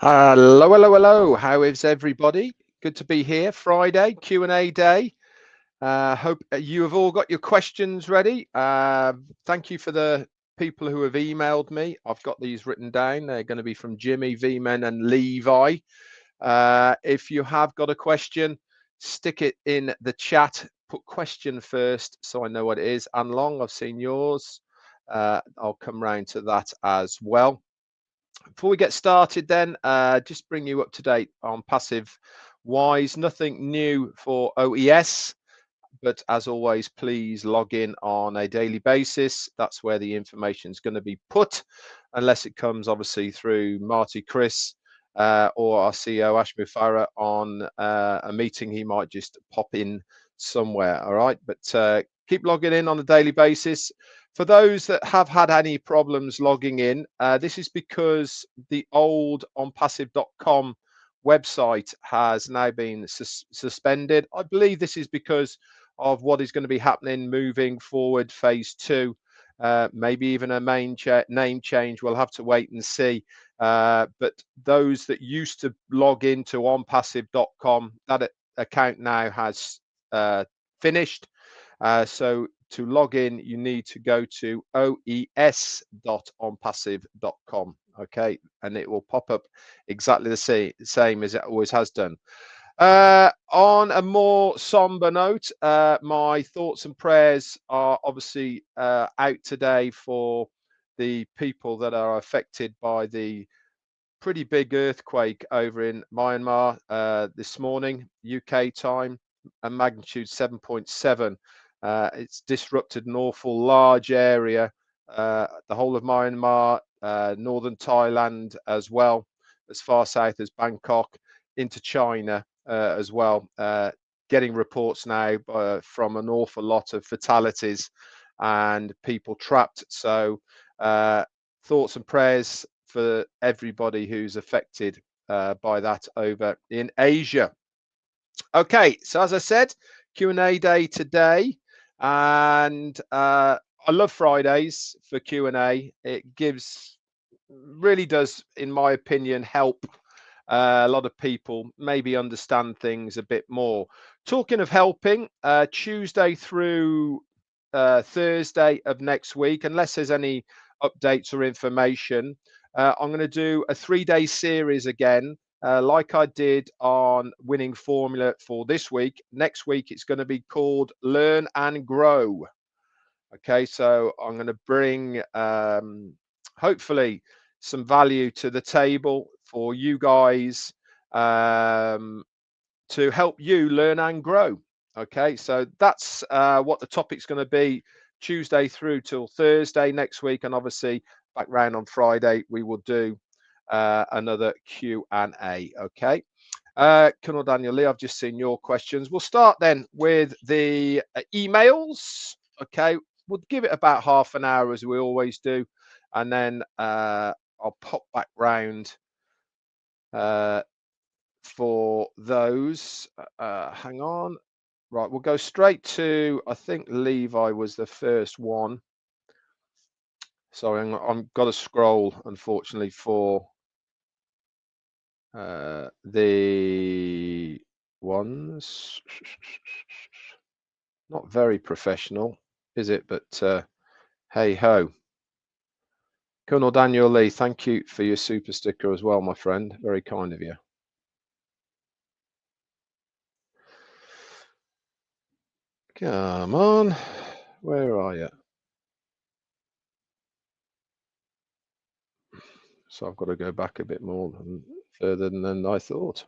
Hello, hello, hello. How is everybody? Good to be here. Friday, Q&A day. Hope you have all got your questions ready. Thank you for the people who have emailed me. I've got these written down. They're going to be from Jimmy, V-Men and Levi. If you have got a question, stick it in the chat. Put question first so I know what it is. And Long, I've seen yours. I'll come round to that as well. Before we get started then, just bring you up to date on passive wise. Nothing new for OES, but as always, please log in on a daily basis. That's where the information is going to be put, unless it comes obviously through Marty Chris or our CEO Ashmi Farah on a meeting. He might just pop in somewhere. All right, but keep logging in on a daily basis. For those that have had any problems logging in, this is because the old ONPASSIVE.com website has now been suspended. I believe this is because of what is going to be happening moving forward, phase 2, maybe even a name change. We'll have to wait and see. But those that used to log into ONPASSIVE.com, that account now has finished. So to log in, you need to go to oes.onpassive.com. Okay, and it will pop up exactly the same as it always has done. On a more somber note, my thoughts and prayers are obviously out today for the people that are affected by the pretty big earthquake over in Myanmar this morning, UK time, a magnitude 7.7. It's disrupted an awful large area, the whole of Myanmar, northern Thailand as well, as far south as Bangkok, into China as well. Getting reports now from an awful lot of fatalities and people trapped. So thoughts and prayers for everybody who's affected by that over in Asia. Okay, so as I said, Q&A day today, and I love Fridays for Q&A. It really does, in my opinion, help a lot of people maybe understand things a bit more. Talking of helping, Tuesday through Thursday of next week, unless there's any updates or information, I'm going to do a 3-day series again, like I did on winning formula for this week. Next week, it's going to be called Learn and Grow. Okay, so I'm going to bring hopefully some value to the table for you guys to help you learn and grow. Okay, so that's what the topic's going to be Tuesday through till Thursday next week, and obviously back round on Friday we will do another Q&A. Okay, Colonel Daniel Lee, I've just seen your questions. We'll start then with the emails. Okay, we'll give it about half an hour as we always do, and then I'll pop back round for those. Hang on. Right, we'll go straight to, I think Levi was the first one. Sorry, I've got to scroll, unfortunately, for the ones. Not very professional, is it? But hey ho. Colonel Daniel Lee, thank you for your super sticker as well, my friend. Very kind of you. Come on, where are you? So I've got to go back a bit more further than I thought.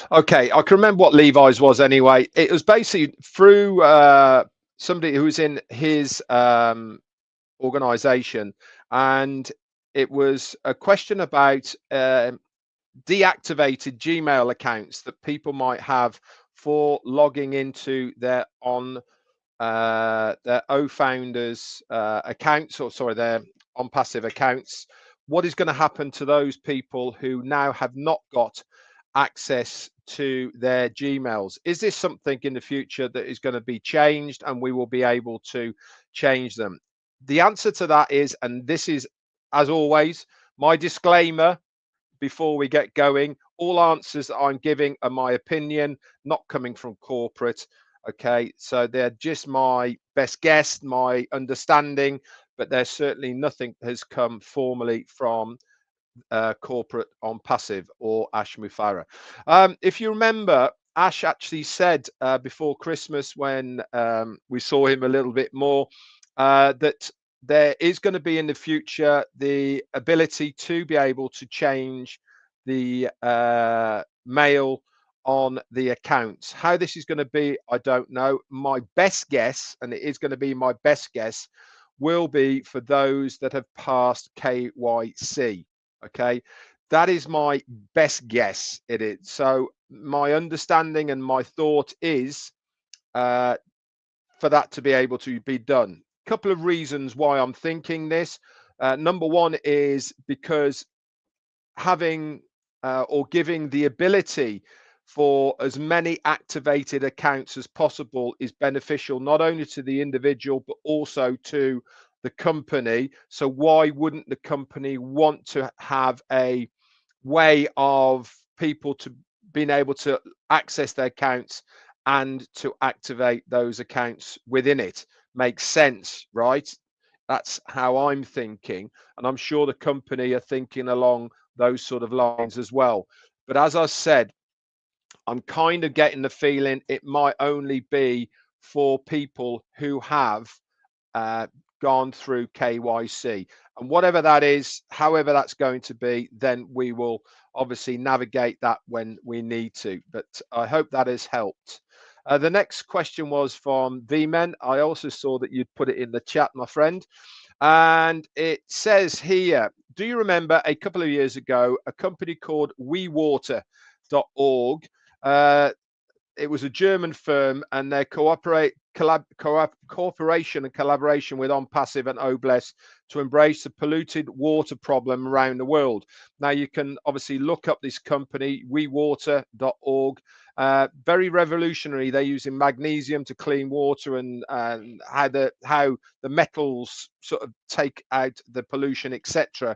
Okay, I can remember what Levi's was anyway. It was basically through somebody who was in his organization, and it was a question about deactivated Gmail accounts that people might have for logging into their OFounders accounts, or sorry, their ONPASSIVE accounts. What is going to happen to those people who now have not got access to their Gmails. Is this something in the future that is going to be changed and we will be able to change them? The answer to that is, and this is, as always, my disclaimer before we get going, all answers that I'm giving are my opinion, not coming from corporate. Okay, so they're just my best guess, my understanding, but there's certainly nothing has come formally from corporate ONPASSIVE or Ash Mufareh. If you remember, Ash actually said before Christmas when we saw him a little bit more that there is going to be in the future the ability to be able to change the mail on the accounts. How this is going to be, I don't know. My best guess, and it is going to be my best guess, will be for those that have passed KYC. Okay, that is my best guess. It is. So my understanding and my thought is for that to be able to be done. Couple of reasons why I'm thinking this. Number one is because having or giving the ability for as many activated accounts as possible is beneficial not only to the individual but also to the company. So why wouldn't the company want to have a way of people to being able to access their accounts and to activate those accounts within it? Makes sense, right? That's how I'm thinking, and I'm sure the company are thinking along those sort of lines as well. But as I said, I'm kind of getting the feeling it might only be for people who have uh, gone through KYC. And whatever that is, however that's going to be, then we will obviously navigate that when we need to. But I hope that has helped. The next question was from VMen. I also saw that you'd put it in the chat, my friend. And it says here, do you remember a couple of years ago, a company called WeWater.org? It was a German firm, and their cooperation and collaboration with ONPASSIVE and OBLES to embrace the polluted water problem around the world. Now you can obviously look up this company, wewater.org. Very revolutionary. They're using magnesium to clean water, and how the metals sort of take out the pollution, etc.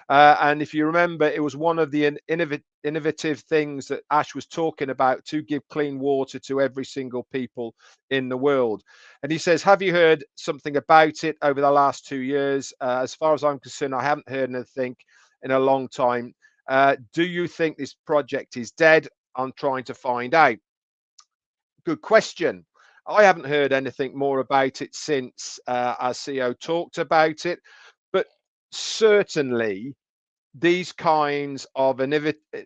And if you remember, it was one of the innovative things that Ash was talking about to give clean water to every single people in the world. And he says, have you heard something about it over the last 2 years? As far as I'm concerned, I haven't heard anything in a long time. Do you think this project is dead? I'm trying to find out. Good question. I haven't heard anything more about it since our CEO talked about it, but certainly these kinds of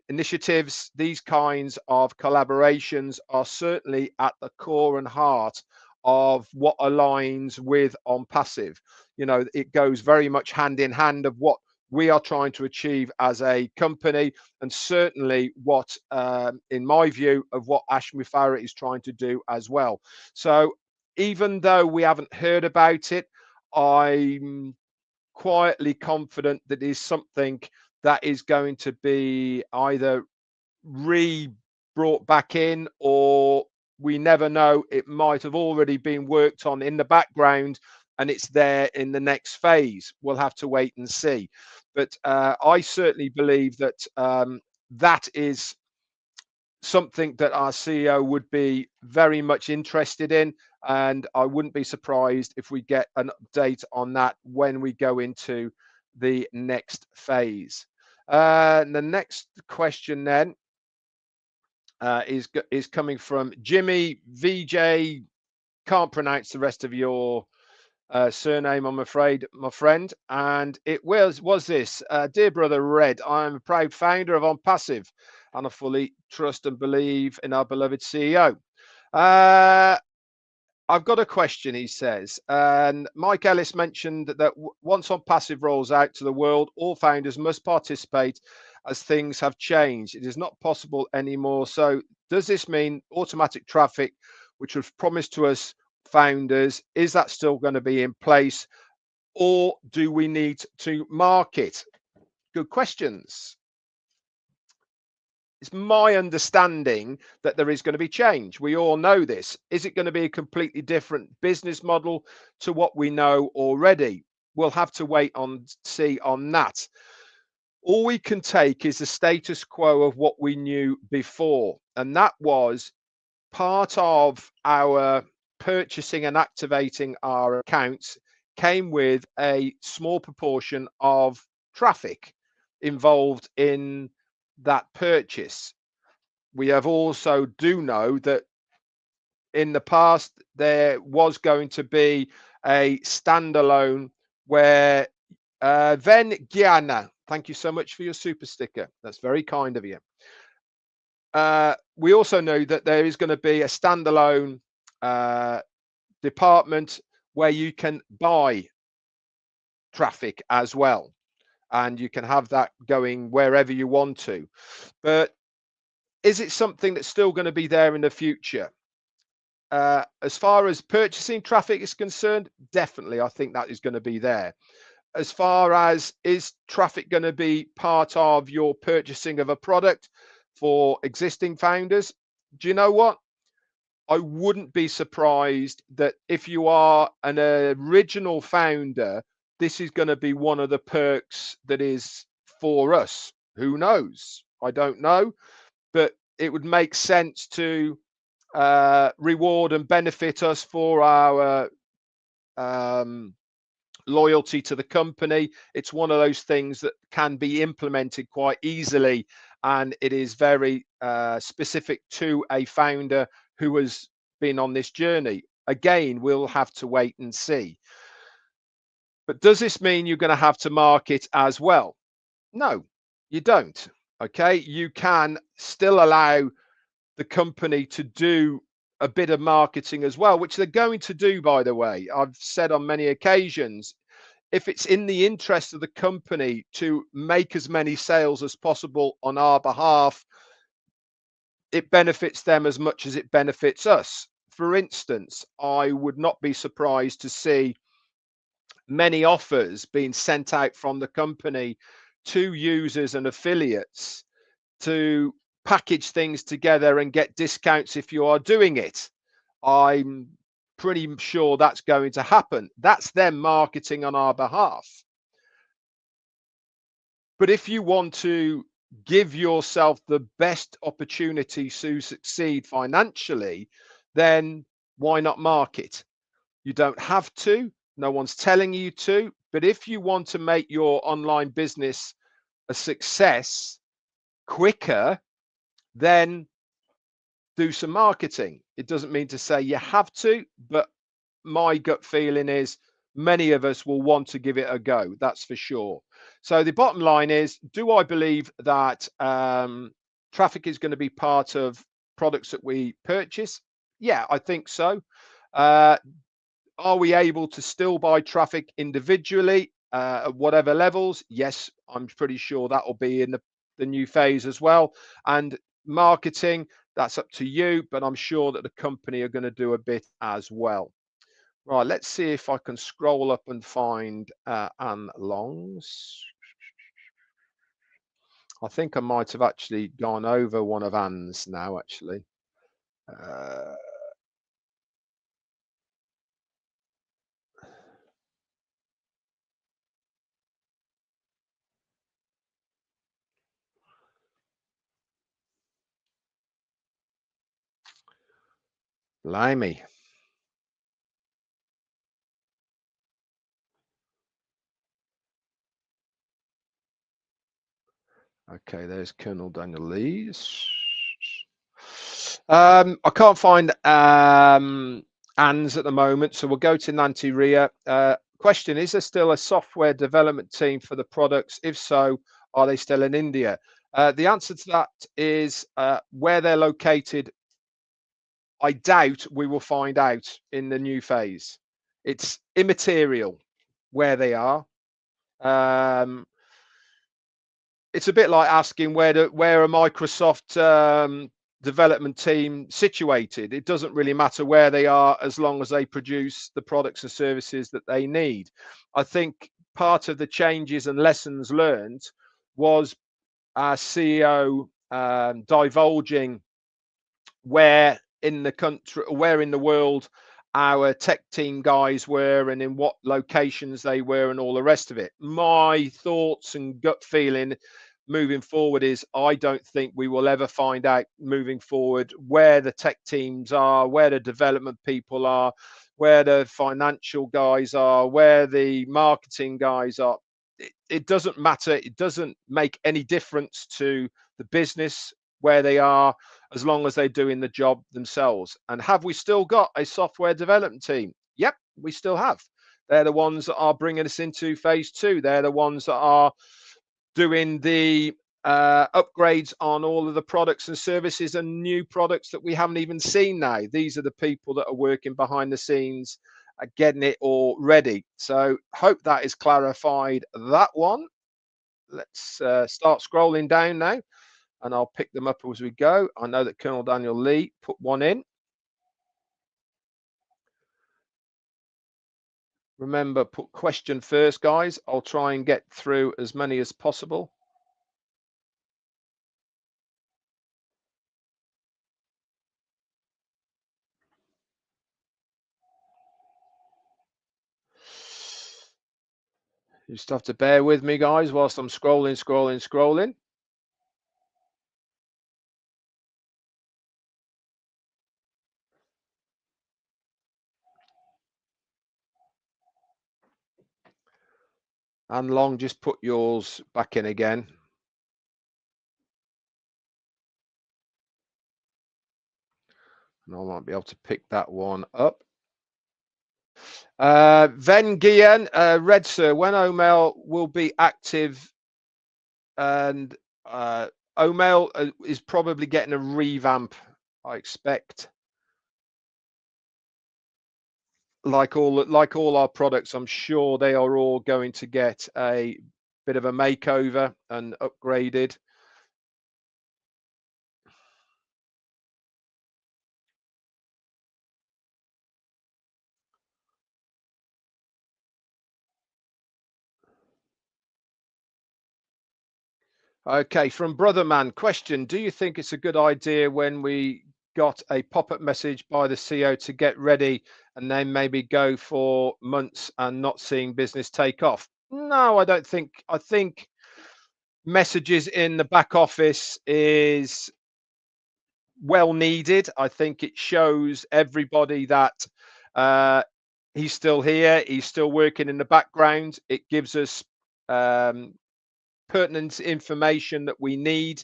initiatives, these kinds of collaborations are certainly at the core and heart of what aligns with ONPASSIVE. You know, it goes very much hand in hand of what we are trying to achieve as a company, and certainly what, in my view, of what Ash Mufareh is trying to do as well. So even though we haven't heard about it, I'm quietly confident that is something that is going to be either brought back in, or we never know, it might have already been worked on in the background and it's there in the next phase. We'll have to wait and see. But I certainly believe that that is something that our CEO would be very much interested in, and I wouldn't be surprised if we get an update on that when we go into the next phase. The next question then is coming from Jimmy VJ. Can't pronounce the rest of your surname, I'm afraid, my friend. And it was this, dear brother Red, I am a proud founder of ONPASSIVE, and I fully trust and believe in our beloved CEO. I've got a question, he says, and Mike Ellis mentioned that once ONPASSIVE rolls out to the world, all founders must participate as things have changed. It is not possible anymore. So does this mean automatic traffic, which was promised to us founders, is that still going to be in place, or do we need to market? Good questions. it's my understanding that there is going to be change. We all know this. Is it going to be a completely different business model to what we know already? We'll have to wait on see on that. All we can take is the status quo of what we knew before, and that was part of our purchasing and activating our accounts came with a small proportion of traffic involved in that purchase. We have also do know that in the past there was going to be a standalone where Ven Giana, thank you so much for your super sticker. That's very kind of you. We also know that there is going to be a standalone department where you can buy traffic as well, and you can have that going wherever you want to. But is it something that's still going to be there in the future? As far as purchasing traffic is concerned, definitely, I think that is going to be there. As far as is traffic going to be part of your purchasing of a product for existing founders, do you know what? I wouldn't be surprised that if you are an original founder, this is going to be one of the perks that is for us. Who knows? I don't know, but it would make sense to reward and benefit us for our loyalty to the company. It's one of those things that can be implemented quite easily, and it is very specific to a founder who has been on this journey. Again, we'll have to wait and see. But does this mean you're going to have to market as well? No, you don't. Okay, you can still allow the company to do a bit of marketing as well, which they're going to do, by the way. I've said on many occasions, if it's in the interest of the company to make as many sales as possible on our behalf, it benefits them as much as it benefits us. For instance, I would not be surprised to see many offers being sent out from the company to users and affiliates to package things together and get discounts if you are doing it. I'm pretty sure that's going to happen. That's them marketing on our behalf. But if you want to give yourself the best opportunity to succeed financially, then why not market? You don't have to. No one's telling you to. But if you want to make your online business a success quicker, then do some marketing. It doesn't mean to say you have to, but my gut feeling is many of us will want to give it a go. That's for sure. So the bottom line is, do I believe that traffic is going to be part of products that we purchase? Yeah, I think so. Are we able to still buy traffic individually at whatever levels? Yes, I'm pretty sure that will be in the new phase as well. And marketing, that's up to you, but I'm sure that the company are going to do a bit as well. Right, let's see if I can scroll up and find Anne Long's. I think I might have actually gone over one of Anne's now, actually. Blimey. Okay, there's Colonel Daniel Lees. I can't find Anne's at the moment, so we'll go to Nanti Ria. Question, is there still a software development team for the products? If so, are they still in India? The answer to that is where they're located. I doubt we will find out in the new phase. It's immaterial where they are. It's a bit like asking where a Microsoft development team situated. It doesn't really matter where they are as long as they produce the products and services that they need. I think part of the changes and lessons learned was our CEO divulging where in the country, where in the world our tech team guys were and in what locations they were and all the rest of it. My thoughts and gut feeling moving forward is I don't think we will ever find out moving forward where the tech teams are, where the development people are, where the financial guys are, where the marketing guys are. It doesn't matter. It doesn't make any difference to the business where they are, as long as they're doing the job themselves. And have we still got a software development team? Yep, we still have. They're the ones that are bringing us into phase two. They're the ones that are doing the upgrades on all of the products and services and new products that we haven't even seen now. These are the people that are working behind the scenes, getting it all ready. So hope that is clarified, that one. Let's start scrolling down now, and I'll pick them up as we go. I know that Colonel Daniel Lee put one in. Remember, put question first, guys. I'll try and get through as many as possible. You just have to bear with me, guys, whilst I'm scrolling. And Long, just put yours back in again. And I might be able to pick that one up. Ven Gian, Red Sir, when OMail will be active, and OMail is probably getting a revamp, I expect. Like all our products, I'm sure they are all going to get a bit of a makeover and upgraded. Okay, from Brother Man, question: do you think it's a good idea when we got a pop-up message by the CEO to get ready and then maybe go for months and not seeing business take off? No, I don't think. I think messages in the back office is well needed. I think it shows everybody that uh, he's still here, he's still working in the background. It gives us pertinent information that we need.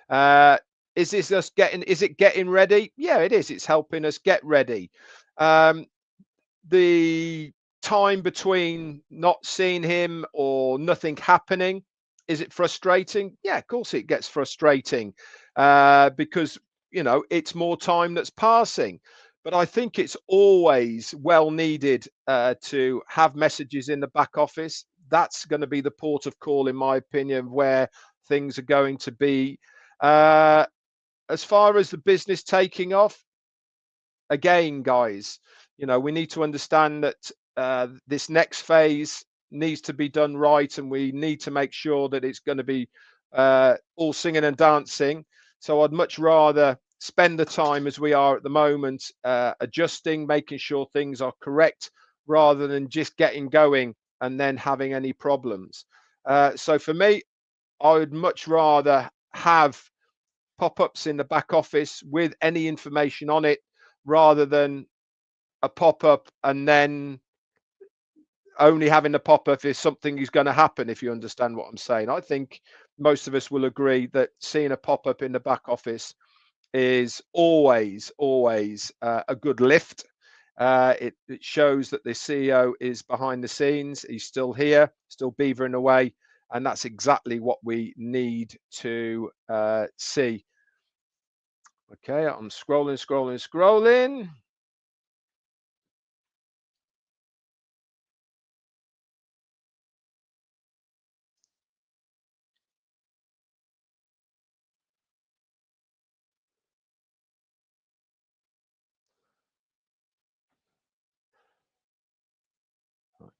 Uh, is this us getting? Is it getting ready? Yeah, it is. It's helping us get ready. Um, the time between not seeing him or nothing happening, is it frustrating? Yeah, of course it gets frustrating, because it's more time that's passing. But I think it's always well needed to have messages in the back office. That's going to be the port of call, in my opinion, where things are going to be. As far as the business taking off, again, guys, we need to understand that this next phase needs to be done right, and we need to make sure that it's going to be all singing and dancing. So I'd much rather spend the time as we are at the moment, adjusting, making sure things are correct, rather than just getting going and then having any problems. So for me, I would much rather have pop-ups in the back office with any information on it, rather than a pop-up and then only having a pop-up if something is going to happen, if you understand what I'm saying. I think most of us will agree that seeing a pop-up in the back office is always a good lift. It shows that the CEO is behind the scenes, he's still here, still beavering away, and that's exactly what we need to see. Okay, I'm scrolling.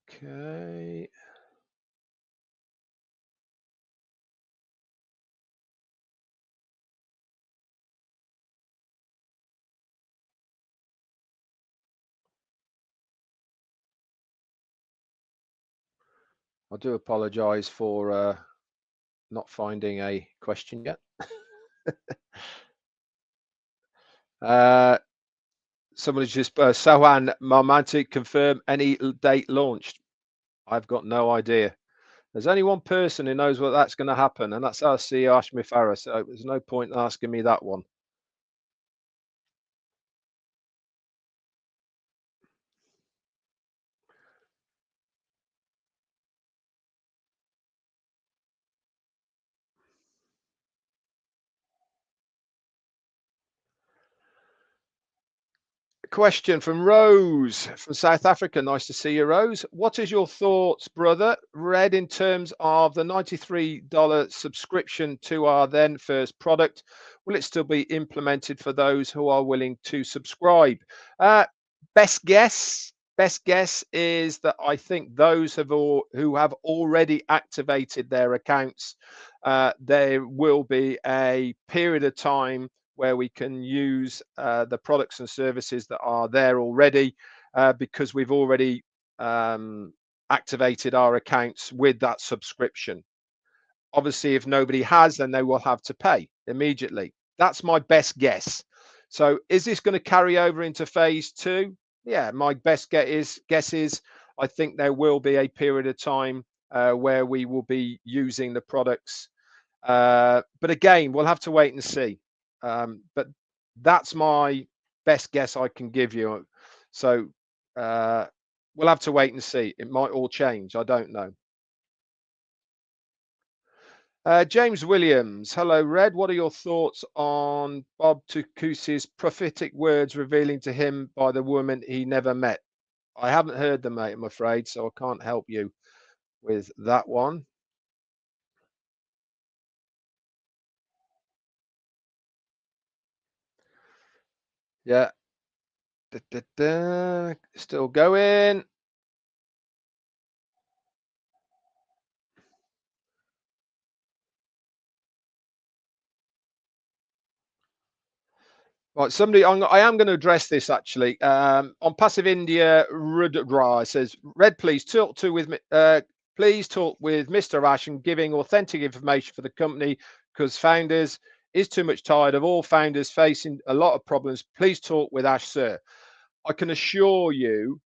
Okay. I do apologize for not finding a question yet. uh, Somebody's just Sohan Marmantic confirm any date launched. I've got no idea. There's only one person who knows what that's going to happen, and that's our CEO Ashmi Farah. So there's no point in asking me that one. Question from Rose from South Africa. Nice to see you, Rose. What is your thoughts, brother? Red, in terms of the $93 subscription to our then first product, will it still be implemented for those who are willing to subscribe? Uh, best guess. Best guess is that I think those who have already activated their accounts, there will be a period of time where we can use the products and services that are there already, because we've already activated our accounts with that subscription. Obviously, if nobody has, then they will have to pay immediately. That's my best guess. So is this going to carry over into phase two? Yeah, my best guess is I think there will be a period of time where we will be using the products. But again, we'll have to wait and see. But that's my best guess I can give you. So we'll have to wait and see. It might all change. I don't know. James Williams, hello, Red. What are your thoughts on Bob Tukusi's prophetic words revealing to him by the woman he never met? I haven't heard them, mate, I'm afraid, so I can't help you with that one. Yeah. Da, da, da. Still going. Right, somebody, I am going to address this actually. On Passive India, Rudra says, Red, please talk to with me. Please talk with Mr. Ash and giving authentic information for the company, because founders is too much tired of all founders facing a lot of problems. Please talk with Ash, sir. I can assure you,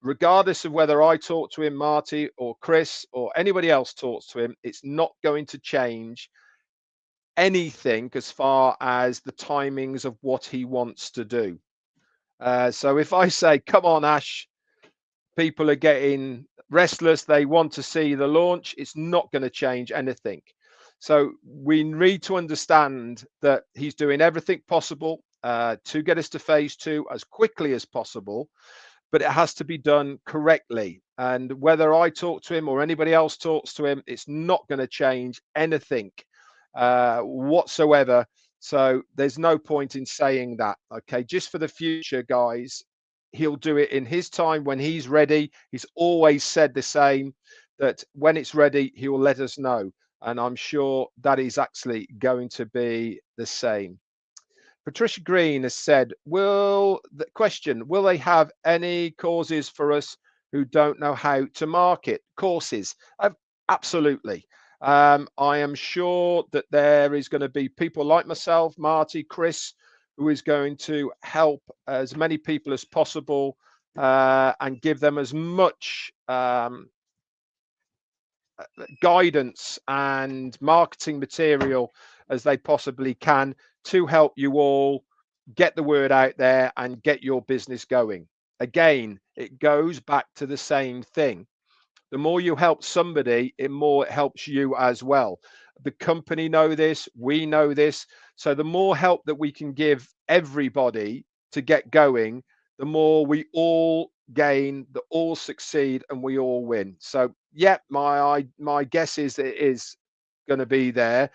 regardless of whether I talk to him, Marty, or Chris, or anybody else talks to him, it's not going to change anything as far as the timings of what he wants to do. So if I say, come on, Ash, people are getting restless, they want to see the launch, it's not going to change anything. So we need to understand that he's doing everything possible to get us to phase two as quickly as possible, but it has to be done correctly. And whether I talk to him or anybody else talks to him, it's not going to change anything whatsoever. So there's no point in saying that. Okay, just for the future, guys, he'll do it in his time when he's ready. He's always said the same, that when it's ready, he will let us know. And I'm sure that is actually going to be the same. Patricia Green has said, will they have any courses for us who don't know how to market? Courses? Absolutely. I am sure that there is going to be people like myself, Marty, Chris, who is going to help as many people as possible and give them as much guidance and marketing material as they possibly can to help you all get the word out there and get your business going. Again, it goes back to the same thing. The more you help somebody, it more it helps you as well. The company know this, we know this. So the more help that we can give everybody to get going, the more we all gain, that all succeed, and we all win. So yeah, my guess is that it is going to be there.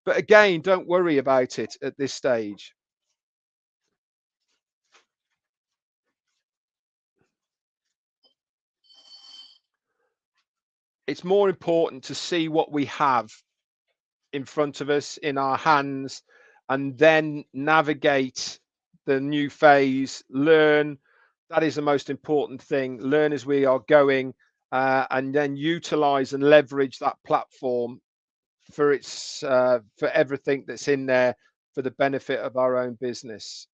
But again, don't worry about it at this stage. It's more important to see what we have in front of us, in our hands, and then navigate the new phase, learn. That is the most important thing. Learn as we are going, and then utilize and leverage that platform for its for everything that's in there for the benefit of our own business.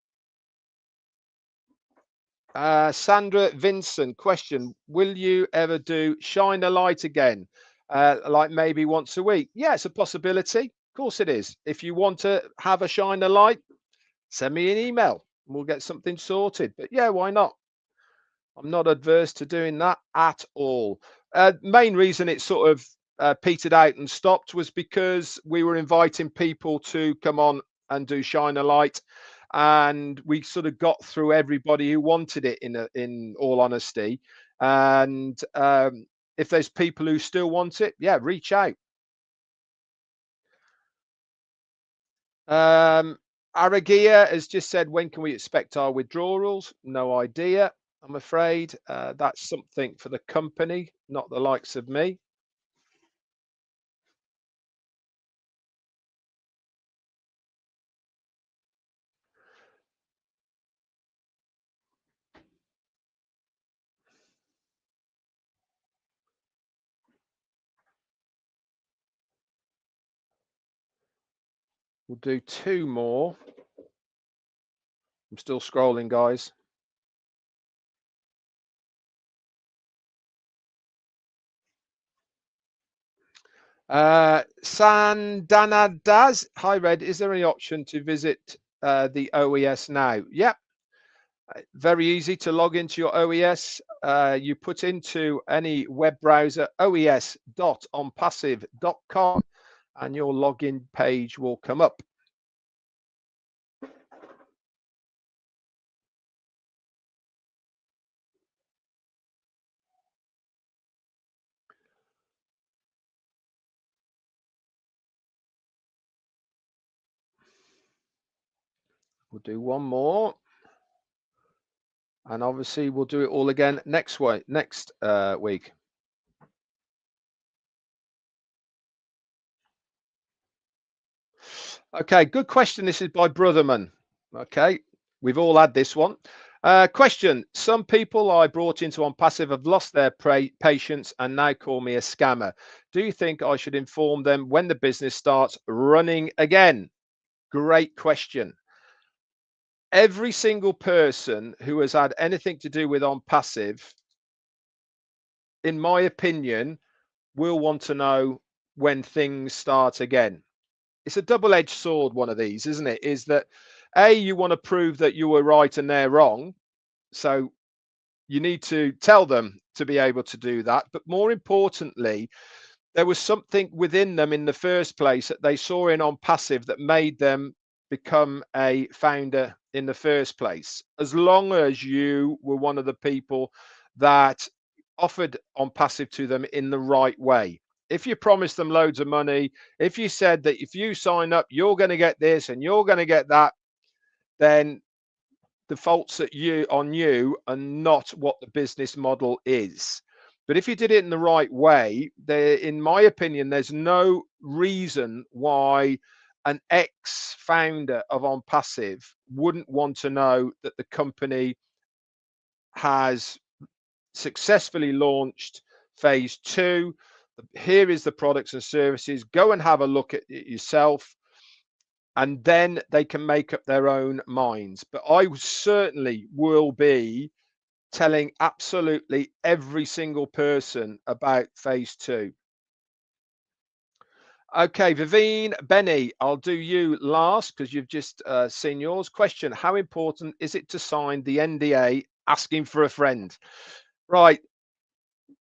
Sandra Vincent, question: will you ever do shine a light again, like maybe once a week? Yeah, it's a possibility. Of course it is. If you want to have a shine a light, send me an email and we'll get something sorted. But yeah, why not? I'm not adverse to doing that at all. Main reason it sort of petered out and stopped was because we were inviting people to come on and do shine a light, and we sort of got through everybody who wanted it. In all honesty, and if there's people who still want it, yeah, reach out. Um, Aragia has just said, when can we expect our withdrawals? No idea, I'm afraid. That's something for the company, not the likes of me. We'll do two more. I'm still scrolling, guys. Sandana Daz, hi Red, is there any option to visit the OES now? Yep, very easy to log into your OES. You put into any web browser oes.onpassive.com and your login page will come up. We'll do one more, and obviously we'll do it all again next week. Okay, good question. This is by Brotherman. Okay, we've all had this one. Question: some people I brought into ONPASSIVE have lost their patience and now call me a scammer. Do you think I should inform them when the business starts running again? Great question. Every single person who has had anything to do with ONPASSIVE, in my opinion, will want to know when things start again. It's a double-edged sword, one of these, isn't it? Is that A, you want to prove that you were right and they're wrong, so you need to tell them to be able to do that. But more importantly, there was something within them in the first place that they saw in ONPASSIVE that made them become a founder in the first place. As long as you were one of the people that offered ONPASSIVE to them in the right way. If you promised them loads of money, if you said that if you sign up, you're going to get this and you're going to get that, then the faults at you on you are not what the business model is. But if you did it in the right way, there, in my opinion, there's no reason why an ex-founder of ONPASSIVE wouldn't want to know that the company has successfully launched phase 2. Here is the products and services. Go and have a look at it yourself, and then they can make up their own minds. But I certainly will be telling absolutely every single person about phase 2. Okay, Vivine, Benny, I'll do you last because you've just seen yours. Question: how important is it to sign the NDA asking for a friend? Right,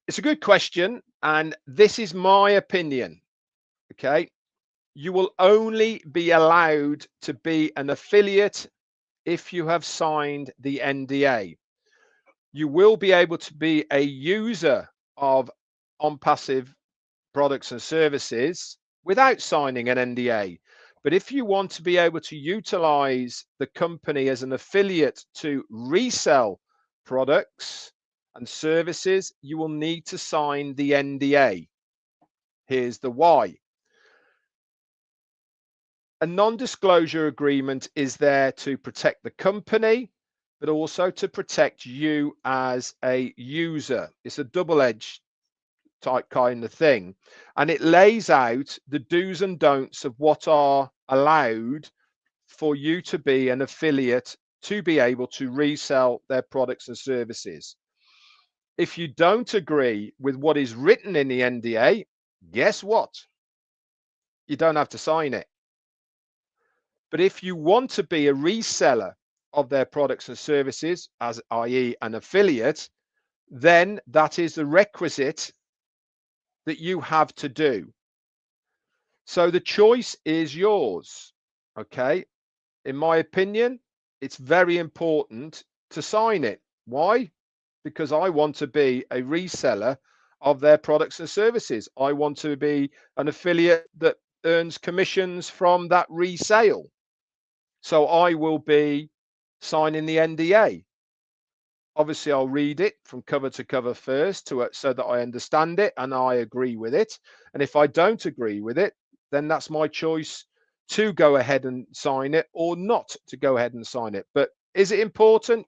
it's a good question, and this is my opinion. Okay, you will only be allowed to be an affiliate if you have signed the NDA. You will be able to be a user of ONPASSIVE products and services without signing an NDA. But if you want to be able to utilize the company as an affiliate to resell products and services, you will need to sign the NDA. Here's the why. A non-disclosure agreement is there to protect the company, but also to protect you as a user. It's a double-edged type kind of thing, and it lays out the do's and don'ts of what are allowed for you to be an affiliate to be able to resell their products and services. If you don't agree with what is written in the NDA, guess what? You don't have to sign it. But if you want to be a reseller of their products and services, as i.e. an affiliate, then that is the requisite that you have to do. So the choice is yours. Okay. In my opinion, it's very important to sign it. Why? Because I want to be a reseller of their products and services. I want to be an affiliate that earns commissions from that resale. So I will be signing the NDA. Obviously, I'll read it from cover to cover first so that I understand it and I agree with it. And if I don't agree with it, then that's my choice to go ahead and sign it or not to go ahead and sign it. But is it important?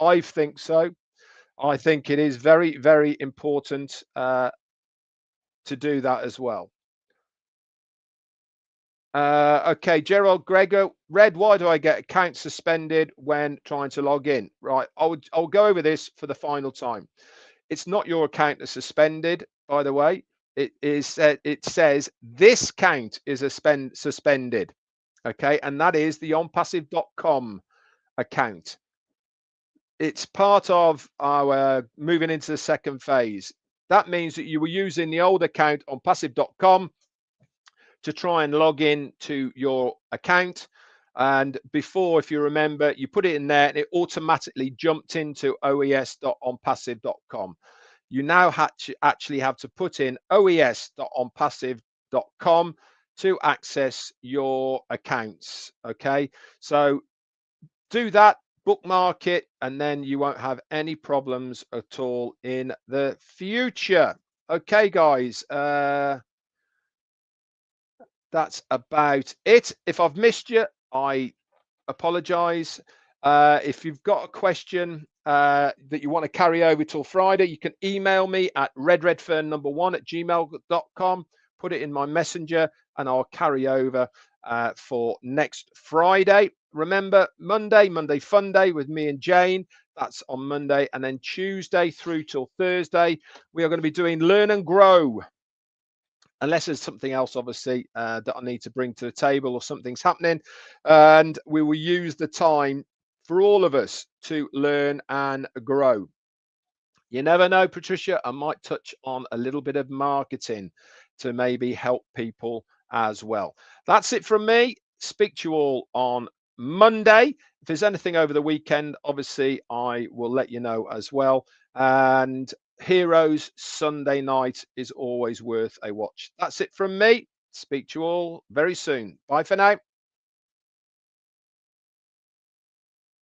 I think so. I think it is very, very important to do that as well. Okay, Gerald Gregor, Red, why do I get account suspended when trying to log in? Right, I'll go over this for the final time. It's not your account that's suspended, by the way. It says this count is suspended. Okay, and that is the onpassive.com account. It's part of our moving into the second phase. That means that you were using the old account on passive.com to try and log in to your account. And before, if you remember, you put it in there and it automatically jumped into oes.onpassive.com. You now actually have to put in oes.onpassive.com to access your accounts. Okay, so do that, bookmark it, and then you won't have any problems at all in the future. Okay, guys. That's about it. If I've missed you, I apologize. If you've got a question that you want to carry over till Friday, you can email me at redfern1@gmail.com. Put it in my messenger and I'll carry over for next Friday. Remember, Monday Fun Day with me and Jane. That's on Monday. And then Tuesday through till Thursday, we are going to be doing Learn and Grow. Unless there's something else, obviously, that I need to bring to the table or something's happening. And we will use the time for all of us to learn and grow. You never know, Patricia, I might touch on a little bit of marketing to maybe help people as well. That's it from me. Speak to you all on Monday. If there's anything over the weekend, obviously, I will let you know as well. And Heroes Sunday night is always worth a watch. That's it from me. Speak to you all very soon. Bye for now.